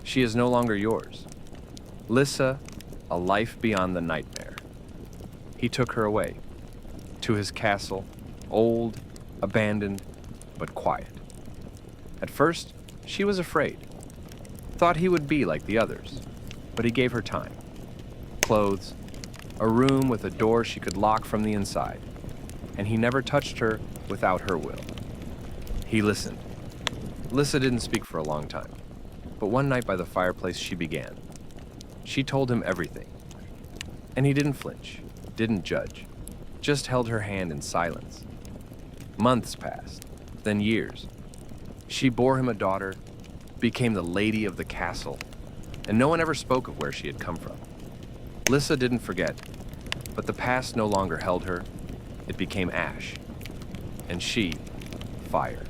"She is no longer yours. Lissa, a life beyond the nightmare." He took her away, to his castle, old, abandoned, but quiet. At first, she was afraid, thought he would be like the others, but he gave her time. Clothes, a room with a door she could lock from the inside, and he never touched her without her will. He listened. Lissa didn't speak for a long time, but one night by the fireplace she began. She told him everything, and he didn't flinch, didn't judge, just held her hand in silence. Months passed, then years. She bore him a daughter, became the lady of the castle, and no one ever spoke of where she had come from. Lissa didn't forget, but the past no longer held her. It became ash, and she, fire.